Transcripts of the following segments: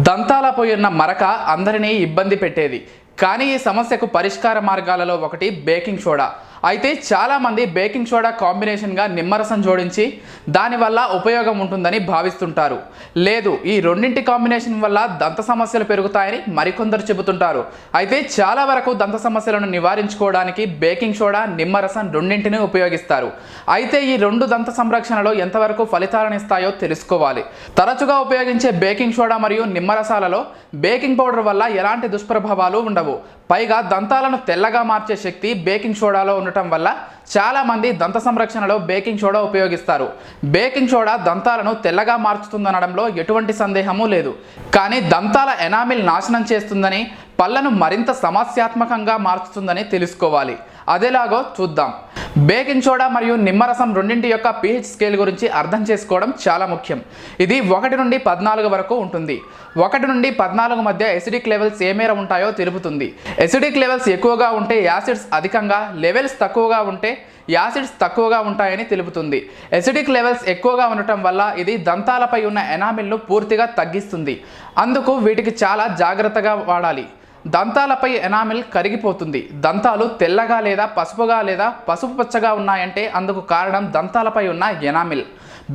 దంతాలపై ఉన్న మరక అందరినీ ఇబ్బంది పెట్టేది. కానీ ఈ సమస్యకు పరిష్కార మార్గాలలో ఒకటి బేకింగ్ సోడా. అయితే చాలామంది బేకింగ్ సోడా కాంబినేషన్గా నిమ్మరసం జోడించి దానివల్ల ఉపయోగం ఉంటుందని భావిస్తుంటారు. లేదు, ఈ రెండింటి కాంబినేషన్ వల్ల దంత సమస్యలు పెరుగుతాయని మరికొందరు చెబుతుంటారు. అయితే చాలా వరకు దంత సమస్యలను నివారించుకోవడానికి బేకింగ్ సోడా, నిమ్మరసం రెండింటిని ఉపయోగిస్తారు. అయితే ఈ రెండు దంత సంరక్షణలో ఎంతవరకు ఫలితాలను ఇస్తాయో తెలుసుకోవాలి. తరచుగా ఉపయోగించే బేకింగ్ సోడా మరియు నిమ్మరసాలలో బేకింగ్ పౌడర్ వల్ల ఎలాంటి దుష్ప్రభావాలు ఉండవు. పైగా దంతాలను తెల్లగా మార్చే శక్తి బేకింగ్ సోడాలో ఉండటం వల్ల చాలామంది దంత సంరక్షణలో బేకింగ్ సోడా ఉపయోగిస్తారు. బేకింగ్ సోడా దంతాలను తెల్లగా మార్చుతుందనడంలో ఎటువంటి సందేహమూ లేదు. కానీ దంతాల ఎనామిల్ నాశనం చేస్తుందని, పళ్లను మరింత సమస్యాత్మకంగా మార్చుతుందని తెలుసుకోవాలి. అదేలాగో చూద్దాం. బేకింగ్ సోడా మరియు నిమ్మరసం రెండింటి యొక్క pH స్కేల్ గురించి అర్థం చేసుకోవడం చాలా ముఖ్యం. ఇది 1 నుండి 14 వరకు ఉంటుంది. 1 నుండి 14 మధ్య ఎసిడిక్ లెవెల్స్ ఏ మేర ఉంటాయో తెలుపుతుంది. ఎసిడిక్ లెవెల్స్ ఎక్కువగా ఉంటే యాసిడ్స్ అధికంగా, లెవెల్స్ తక్కువగా ఉంటే యాసిడ్స్ తక్కువగా ఉంటాయని తెలుపుతుంది. ఎసిడిక్ లెవెల్స్ ఎక్కువగా ఉండటం వల్ల ఇది దంతాలపై ఉన్న ఎనామిల్ను పూర్తిగా తగ్గిస్తుంది. అందుకు వీటికి చాలా జాగ్రత్తగా వాడాలి. దంతాలపై ఎనామిల్ కరిగిపోతుంది. దంతాలు తెల్లగా లేదా పసుపుగా లేదా పసుపు పచ్చగా ఉన్నాయంటే అందుకు కారణం దంతాలపై ఉన్న ఎనామిల్.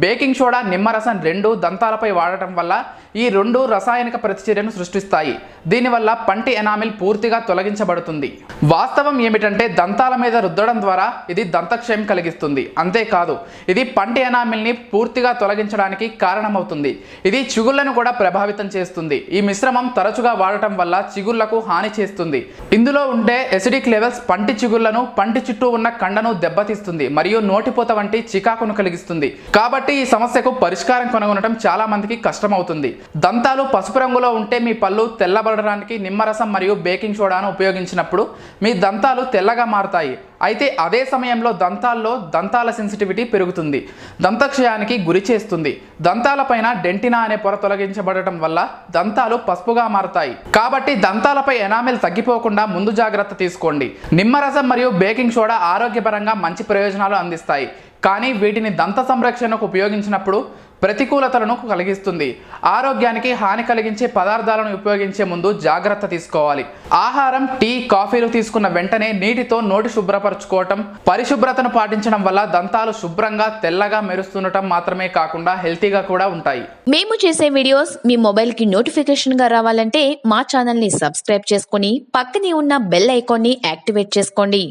బేకింగ్ సోడా, నిమ్మరసం రెండు దంతాలపై వాడటం వల్ల ఈ రెండు రసాయనిక ప్రతిచర్యను సృష్టిస్తాయి. దీనివల్ల పంటి ఎనామిల్ పూర్తిగా తొలగించబడుతుంది. వాస్తవం ఏమిటంటే దంతాల మీద రుద్దడం ద్వారా ఇది దంతక్షయం కలిగిస్తుంది. అంతేకాదు, ఇది పంటి ఎనామిల్ని పూర్తిగా తొలగించడానికి కారణమవుతుంది. ఇది చిగుళ్లను కూడా ప్రభావితం చేస్తుంది. ఈ మిశ్రమం తరచుగా వాడటం వల్ల చిగుళ్లకు హాని చేస్తుంది. ఇందులో ఉండే ఎసిడిక్ లెవెల్స్ పంటి చిగుళ్లను, పంటి చుట్టూ ఉన్న కండను దెబ్బతీస్తుంది మరియు నోటిపోత వంటి చికాకును కలిగిస్తుంది. కాబట్టి ఈ సమస్యకు పరిష్కారం కనుగొనడం చాలా మందికి కష్టమవుతుంది. దంతాలు పసుపు రంగులో ఉంటే మీ పళ్ళు తెల్లబడడానికి నిమ్మరసం మరియు బేకింగ్ సోడాను ఉపయోగించినప్పుడు మీ దంతాలు తెల్లగా మారుతాయి. అయితే అదే సమయంలో దంతాల్లో దంతాల సెన్సిటివిటీ పెరుగుతుంది, దంతక్షయానికి గురి చేస్తుంది. దంతాలపైన డెంటినా అనే పొర తొలగించబడటం వల్ల దంతాలు పసుపుగా మారుతాయి. కాబట్టి దంతాలపై ఎనామిల్ తగ్గిపోకుండా ముందు జాగ్రత్త తీసుకోండి. నిమ్మరసం మరియు బేకింగ్ సోడా ఆరోగ్యపరంగా మంచి ప్రయోజనాలు అందిస్తాయి. కానీ వీటిని దంత సంరక్షణకు ఉపయోగించినప్పుడు ప్రతికూలతలను కలిగిస్తుంది. ఆరోగ్యానికి హాని కలిగించే పదార్థాలను ఉపయోగించే ముందు జాగ్రత్త తీసుకోవాలి. ఆహారం, టీ, కాఫీలు తీసుకున్న వెంటనే నీటితో నోటి శుభ్రపరచుకోవటం, పరిశుభ్రతను పాటించడం వల్ల దంతాలు శుభ్రంగా తెల్లగా మెరుస్తుండటం మాత్రమే కాకుండా హెల్తీగా కూడా ఉంటాయి. మేము చేసే వీడియోస్ మీ మొబైల్ కి నోటిఫికేషన్ గా రావాలంటే మా ఛానల్ ని సబ్స్క్రైబ్ చేసుకుని పక్కనే ఉన్న బెల్ ఐకాన్ ని యాక్టివేట్ చేసుకోండి.